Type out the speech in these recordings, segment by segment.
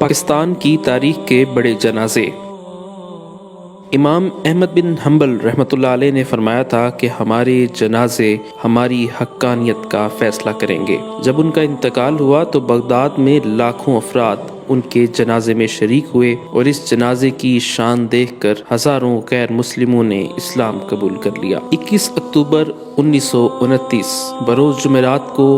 پاکستان کی تاریخ کے بڑے جنازے۔ امام احمد بن حنبل رحمۃ اللہ علیہ نے فرمایا تھا کہ ہمارے جنازے ہماری حقانیت کا فیصلہ کریں گے۔ جب ان کا انتقال ہوا تو بغداد میں لاکھوں افراد ان کے جنازے میں شریک ہوئے اور اس جنازے کی شان دیکھ کر ہزاروں غیر مسلموں نے اسلام قبول کر لیا۔ 21 اکتوبر 1929 بروز جمعرات کو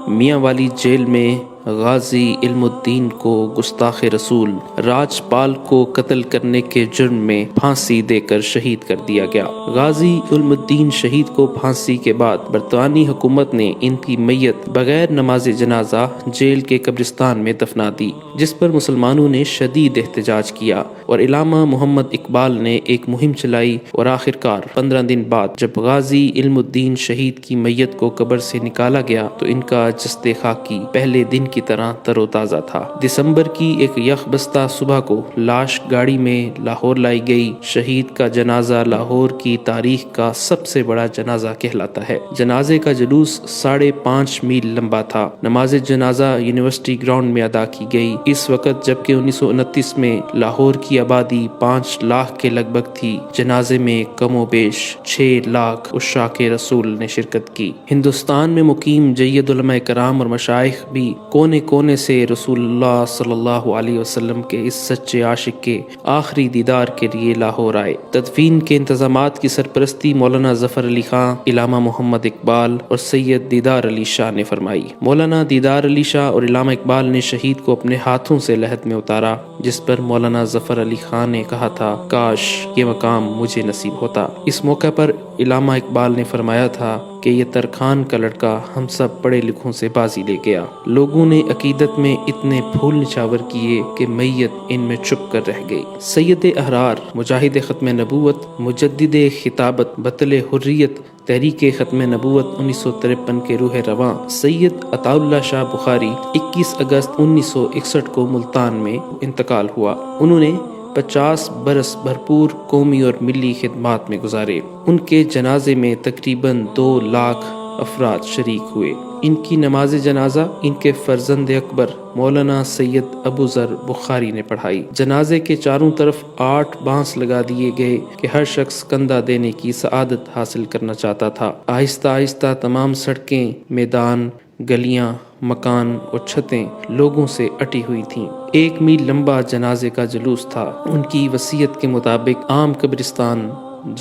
میاں والی جیل میں غازی علم الدین کو گستاخ رسول راج پال کو قتل کرنے کے جرم میں پھانسی دے کر شہید کر دیا گیا۔ غازی علم الدین شہید کو پھانسی کے بعد برطانوی حکومت نے ان کی میت بغیر نماز جنازہ جیل کے قبرستان میں دفنا دی، جس پر مسلمانوں نے شدید احتجاج کیا اور علامہ محمد اقبال نے ایک مہم چلائی اور آخرکار 15 دن بعد جب غازی علم الدین شہید کی میت کو قبر سے نکالا گیا تو ان کا جسد خاکی پہلے دن کی طرح تر و تازہ تھا۔ دسمبر کی ایک یخ بستہ صبح کو لاش گاڑی میں لاہور لائی گئی۔ شہید کا جنازہ لاہور کی تاریخ کا سب سے بڑا جنازہ کہلاتا ہے۔ جنازے کا جلوس 5.5 میل لمبا تھا۔ نماز جنازہ یونیورسٹی گراؤنڈ میں ادا کی گئی۔ اس وقت جبکہ 1929 میں لاہور کی آبادی 5 لاکھ کے لگ بھگ تھی، جنازے میں کم و بیش 6 لاکھ عشاق رسول نے شرکت کی۔ ہندوستان میں مقیم جید علماء کرام اور مشائخ بھی کونے کونے سے رسول اللہ صلی اللہ علیہ وسلم کے اس سچے عاشق کے آخری دیدار کے لیے لاہور آئے۔ تدفین کے انتظامات کی سرپرستی مولانا ظفر علی خان، علامہ محمد اقبال اور سید دیدار علی شاہ نے فرمائی۔ مولانا دیدار علی شاہ اور علامہ اقبال نے شہید کو اپنے ہاتھوں سے لحد میں اتارا، جس پر مولانا ظفر علی خان نے کہا تھا، کاش یہ مقام مجھے نصیب ہوتا۔ اس موقع پر علامہ اقبال نے فرمایا تھا کہ یہ ترخان کا لڑکا ہم سب پڑھے لکھوں سے بازی لے گیا۔ لوگوں نے عقیدت میں اتنے پھول نچھاور کیے کہ میت ان میں چھپ کر رہ گئی۔ سید احرار، مجاہد ختم نبوت، مجدد خطابت، بطل حریت، تحریک ختم نبوت 1953 کے روح رواں سید عطا اللہ شاہ بخاری 21 اگست 1961 کو ملتان میں انتقال ہوا۔ انہوں نے 50 برس بھرپور قومی اور ملی خدمات میں گزارے۔ ان کے جنازے میں تقریباً 2 لاکھ افراد شریک ہوئے۔ ان کی نماز جنازہ ان کے فرزند اکبر مولانا سید ابو ذر بخاری نے پڑھائی۔ جنازے کے چاروں طرف 8 بانس لگا دیے گئے کہ ہر شخص کندھا دینے کی سعادت حاصل کرنا چاہتا تھا۔ آہستہ آہستہ تمام سڑکیں، میدان، گلیاں، مکان اور چھتیں لوگوں سے اٹی ہوئی تھیں۔ 1 میل لمبا جنازے کا جلوس تھا۔ ان کی وصیت کے مطابق عام قبرستان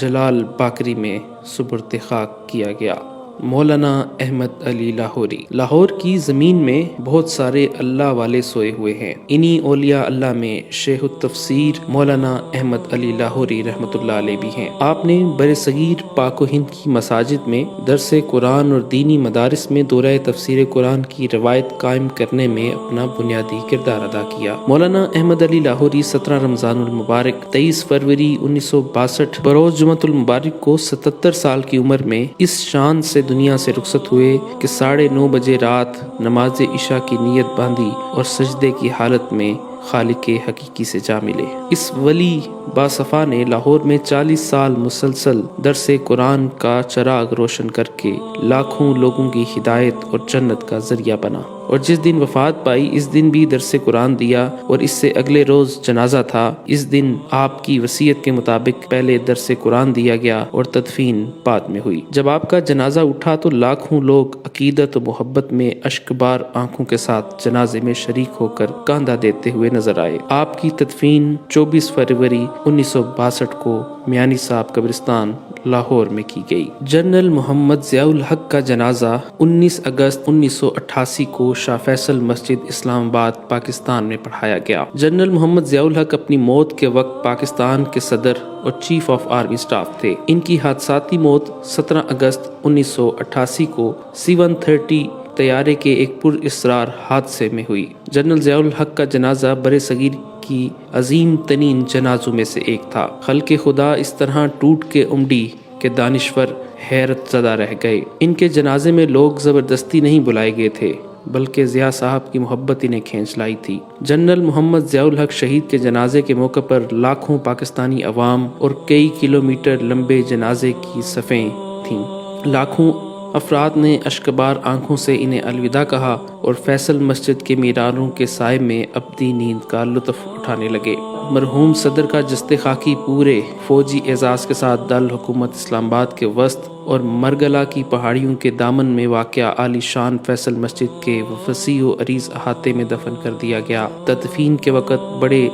جلال باقری میں سپرد خاک کیا گیا۔ مولانا احمد علی لاہوری۔ لاہور کی زمین میں بہت سارے اللہ والے سوئے ہوئے ہیں۔ انہی اولیاء اللہ میں شیخ التفسیر مولانا احمد علی لاہوری رحمۃ اللہ علیہ بھی ہیں۔ آپ نے برصغیر پاک و ہند کی مساجد میں درس قرآن اور دینی مدارس میں دورہ تفسیر قرآن کی روایت قائم کرنے میں اپنا بنیادی کردار ادا کیا۔ مولانا احمد علی لاہوری 17 رمضان المبارک 23 فروری 1962 بروز جمعۃ المبارک کو 77 سال کی عمر میں اس شان سے دنیا سے رخصت ہوئے کہ 9:30 بجے رات نماز عشاء کی نیت باندھی اور سجدے کی حالت میں خالق حقیقی سے جا ملے۔ اس ولی باصفا نے لاہور میں 40 سال مسلسل درس قرآن کا چراغ روشن کر کے لاکھوں لوگوں کی ہدایت اور جنت کا ذریعہ بنا، اور جس دن وفات پائی اس دن بھی درس قرآن دیا اور اس سے اگلے روز جنازہ تھا۔ اس دن آپ کی وصیت کے مطابق پہلے درس قرآن دیا گیا اور تدفین بعد میں ہوئی۔ جب آپ کا جنازہ اٹھا تو لاکھوں لوگ عقیدت و محبت میں اشکبار آنکھوں کے ساتھ جنازے میں شریک ہو کر کاندھا دیتے ہوئے نظر آئے۔ آپ کی تدفین 24 فروری 1962 کو میانی صاحب قبرستان لاہور میں کی گئی۔ جنرل محمد ضیاء الحق کا جنازہ 19 اگست 1988 کو شاہ فیصل مسجد اسلام آباد پاکستان میں پڑھایا گیا۔ جنرل محمد ضیاء الحق اپنی موت کے وقت پاکستان کے صدر اور چیف آف آرمی سٹاف تھے۔ ان کی حادثاتی موت 17 اگست 1988 کو C-130 طیارے کے ایک پر اسرار حادثے میں ہوئی۔ جنرل ضیاء الحق کا جنازہ برصغیر کی عظیم ترین جنازوں میں سے ایک تھا۔ خلق خدا اس طرح ٹوٹ کے امڈی کہ دانشور حیرت زدہ رہ گئے۔ ان کے جنازے میں لوگ زبردستی نہیں بلائے گئے تھے، بلکہ ضیاء صاحب کی محبت انہیں کھینچ لائی تھی۔ جنرل محمد ضیاء الحق شہید کے جنازے کے موقع پر لاکھوں پاکستانی عوام اور کئی کلومیٹر لمبے جنازے کی صفیں تھیں۔ لاکھوں افراد نے اشکبار آنکھوں سے انہیں الوداع کہا اور فیصل مسجد کے میناروں کے سائے میں اپنی نیند کا لطف اٹھانے لگے۔ مرحوم صدر کا جسد خاکی پورے فوجی اعزاز کے ساتھ دارالحکومت اسلام آباد کے وسط اور مرگلا کی پہاڑیوں کے دامن میں واقع عالی شان فیصل مسجد کے وسیع و عریض احاطے میں دفن کر دیا گیا۔ تدفین کے وقت بڑے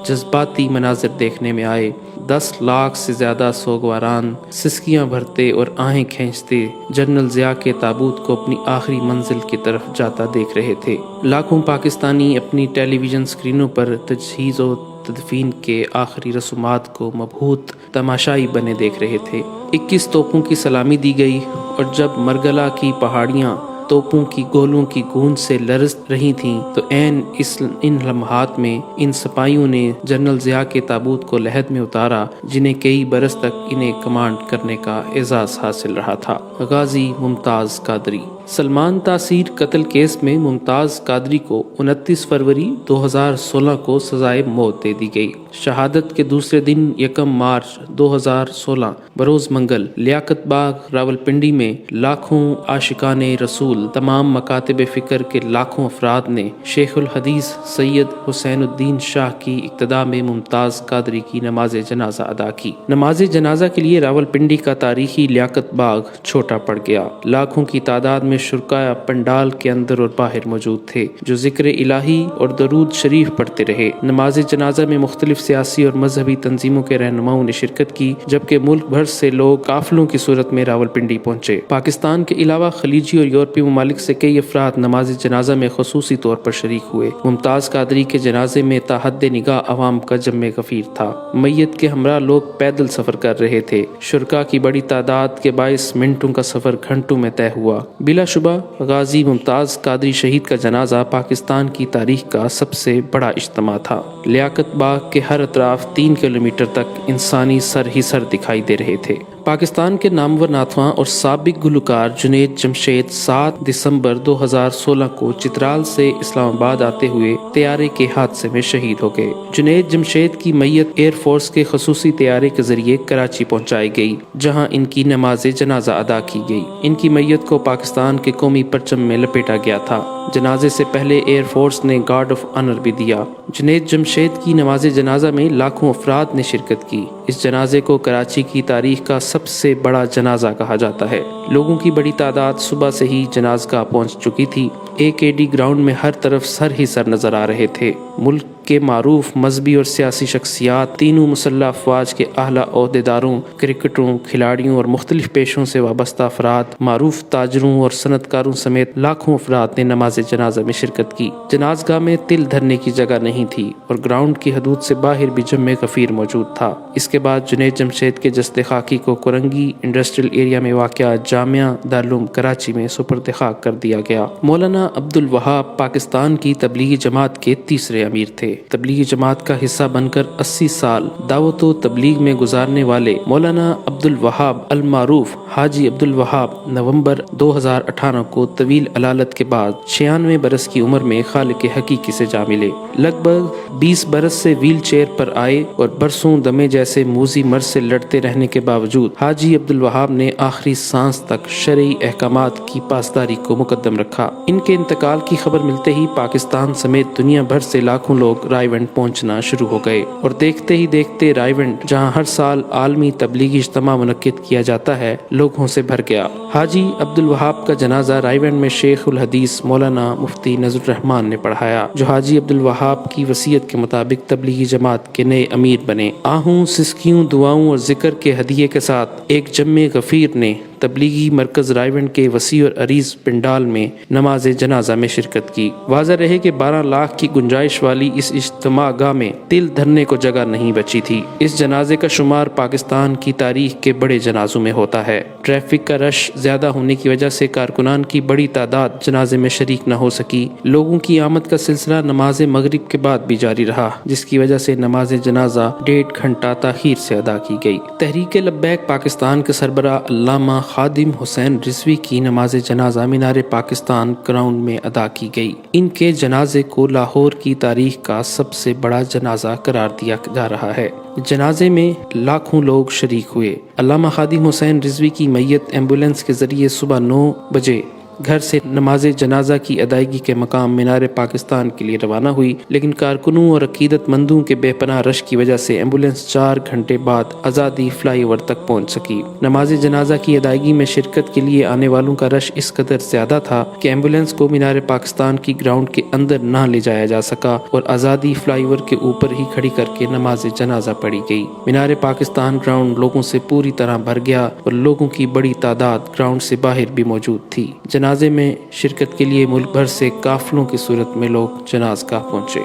جذباتی مناظر دیکھنے میں آئے۔ 10 لاکھ سے زیادہ سوگواران سسکیاں بھرتے اور آہیں کھینچتے جنرل ضیاء کے تابوت کو اپنی آخری منزل کی طرف جاتا دیکھ رہے تھے۔ لاکھوں پاکستانی اپنی ٹیلی ویژن اسکرینوں پر تجہیز و تدفین کے آخری رسومات کو مبہوت تماشائی بنے دیکھ رہے تھے۔ 21 توپوں کی سلامی دی گئی اور جب مرگلا کی پہاڑیاں توپوں کی گولوں کی گونج سے لرز رہی تھیں تو ان لمحات میں ان سپاہیوں نے جنرل ضیاء کے تابوت کو لحد میں اتارا جنہیں کئی برس تک انہیں کمانڈ کرنے کا اعزاز حاصل رہا تھا۔ غازی ممتاز قادری۔ سلمان تاثیر قتل کیس میں ممتاز قادری کو 29 فروری 2016 کو سزائے موت دے دی گئی۔ شہادت کے دوسرے دن 1 مارچ 2016 بروز منگل لیاقت باغ راولپنڈی میں لاکھوں عاشقان رسول تمام مکاتب فکر کے لاکھوں افراد نے شیخ الحدیث سید حسین الدین شاہ کی اقتداء میں ممتاز قادری کی نماز جنازہ ادا کی۔ نماز جنازہ کے لیے راولپنڈی کا تاریخی لیاقت باغ چھوٹا پڑ گیا۔ لاکھوں کی تعداد میں شرکاء پنڈال کے اندر اور باہر موجود تھے جو ذکر الہی اور درود شریف پڑھتے رہے۔ نماز جنازہ میں مختلف سیاسی اور مذہبی تنظیموں کے رہنماؤں نے شرکت کی جبکہ ملک بھر سے لوگ قافلوں کی صورت میں راولپنڈی پہنچے۔ پاکستان کے علاوہ خلیجی اور یورپی ممالک سے کئی افراد نماز جنازہ میں خصوصی طور پر شریک ہوئے۔ ممتاز قادری کے جنازے میں تا حد نگاہ عوام کا جم غفیر تھا۔ میت کے ہمراہ لوگ پیدل سفر کر رہے تھے۔ شرکاء کی بڑی تعداد کے باعث منٹوں کا سفر گھنٹوں میں طے ہوا۔ بلا شبہ غازی ممتاز قادری شہید کا جنازہ پاکستان کی تاریخ کا سب سے بڑا اجتماع تھا۔ لیاقت باغ کے ہر اطراف 3 کلومیٹر تک انسانی سر ہی سر دکھائی دے رہے تھے۔ پاکستان کے نامور ناتخواں اور سابق گلوکار جنید جمشید 7 دسمبر 2016 کو چترال سے اسلام آباد آتے ہوئے طیارے کے حادثے میں شہید ہو گئے۔ جنید جمشید کی میت ایئر فورس کے خصوصی طیارے کے ذریعے کراچی پہنچائی گئی جہاں ان کی نماز جنازہ ادا کی گئی۔ ان کی میت کو پاکستان کے قومی پرچم میں لپیٹا گیا تھا۔ جنازے سے پہلے ایئر فورس نے گارڈ آف آنر بھی دیا۔ جنید جمشید کی نماز جنازہ میں لاکھوں افراد نے شرکت کی۔ اس جنازے کو کراچی کی تاریخ کا سب سے بڑا جنازہ کہا جاتا ہے۔ لوگوں کی بڑی تعداد صبح سے ہی جنازگاہ پہنچ چکی تھی۔ AKD گراؤنڈ میں ہر طرف سر ہی سر نظر آ رہے تھے۔ ملک کے معروف مذہبی اور سیاسی شخصیات، تینوں مسلح افواج کے اعلیٰ عہدیداروں، کرکٹروں، کھلاڑیوں اور مختلف پیشوں سے وابستہ افراد، معروف تاجروں اور صنعت کاروں سمیت لاکھوں افراد نے نماز جنازہ میں شرکت کی۔ جنازگاہ میں تل دھرنے کی جگہ نہیں تھی اور گراؤنڈ کی حدود سے باہر بھی جم غفیر موجود تھا۔ اس کے بعد جنید جمشید کے جسد خاکی کو کرنگی انڈسٹریل ایریا میں واقع جامعہ دارالعلوم کراچی میں سپرد خاک کر دیا گیا۔ مولانا عبد الوہاب پاکستان کی تبلیغی جماعت کے تیسرے امیر تھے۔ تبلیغی جماعت کا حصہ بن کر 80 سال دعوت و تبلیغ میں گزارنے والے مولانا عبد الوہاب المعروف حاجی عبد الوہاب نومبر 2018 کو طویل علالت کے بعد 96 برس کی عمر میں خالق حقیقی سے جا ملے۔ لگ بھگ 20 برس سے ویل چیئر پر آئے اور برسوں دمے جیسے موذی مرض سے لڑتے رہنے کے باوجود حاجی عبد الوہاب نے آخری سانس تک شرعی احکامات کی پاسداری کو مقدم رکھا۔ ان کے انتقال کی خبر ملتے ہی پاکستان سمیت دنیا بھر سے لاکھوں لوگ رائیونڈ پہنچنا شروع ہو گئے اور دیکھتے ہی دیکھتے رائیونڈ جہاں ہر سال عالمی تبلیغی اجتماع منعقد کیا جاتا ہے لوگوں سے بھر گیا۔ حاجی عبد الوہاب کا جنازہ رائیونڈ میں شیخ الحدیث مولانا مفتی نذر الرحمان نے پڑھایا جو حاجی عبد الوہاب کی وصیت کے مطابق تبلیغی جماعت کے نئے امیر بنے۔ آہوں، سسکیوں، دعاؤں اور ذکر کے ہدیے کے ساتھ ایک جم غفیر نے تبلیغی مرکز رائیونڈ کے وسیع اور عریض پنڈال میں نماز جنازہ میں شرکت کی۔ واضح رہے کہ 12 لاکھ کی گنجائش والی اس اجتماع گاہ میں تل دھرنے کو جگہ نہیں بچی تھی۔ اس جنازے کا شمار پاکستان کی تاریخ کے بڑے جنازوں میں ہوتا ہے۔ ٹریفک کا رش زیادہ ہونے کی وجہ سے کارکنان کی بڑی تعداد جنازے میں شریک نہ ہو سکی۔ لوگوں کی آمد کا سلسلہ نماز مغرب کے بعد بھی جاری رہا جس کی وجہ سے نماز جنازہ 1.5 گھنٹہ تاخیر سے ادا کی گئی۔ تحریک لبیک پاکستان کے سربراہ علامہ خادم حسین رضوی کی نماز جنازہ مینار پاکستان گراؤنڈ میں ادا کی گئی۔ ان کے جنازے کو لاہور کی تاریخ کا سب سے بڑا جنازہ قرار دیا جا رہا ہے۔ جنازے میں لاکھوں لوگ شریک ہوئے۔ علامہ خادم حسین رضوی کی میت ایمبولینس کے ذریعے صبح 9 بجے گھر سے نماز جنازہ کی ادائیگی کے مقام مینار پاکستان کے لیے روانہ ہوئی، لیکن کارکنوں اور عقیدت مندوں کے بے پناہ رش کی وجہ سے ایمبولینس 4 گھنٹے بعد آزادی فلائی اوور تک پہنچ سکی۔ نماز جنازہ کی ادائیگی میں شرکت کے لیے آنے والوں کا رش اس قدر زیادہ تھا کہ ایمبولینس کو مینار پاکستان کی گراؤنڈ کے اندر نہ لے جایا جا سکا اور آزادی فلائی اوور کے اوپر ہی کھڑی کر کے نماز جنازہ پڑھی گئی۔ مینار پاکستان گراؤنڈ لوگوں سے پوری طرح بھر گیا اور لوگوں کی بڑی تعداد گراؤنڈ سے باہر بھی موجود تھی۔ جنازے میں شرکت کے لیے ملک بھر سے قافلوں کی صورت میں لوگ جنازگاہ پہنچے۔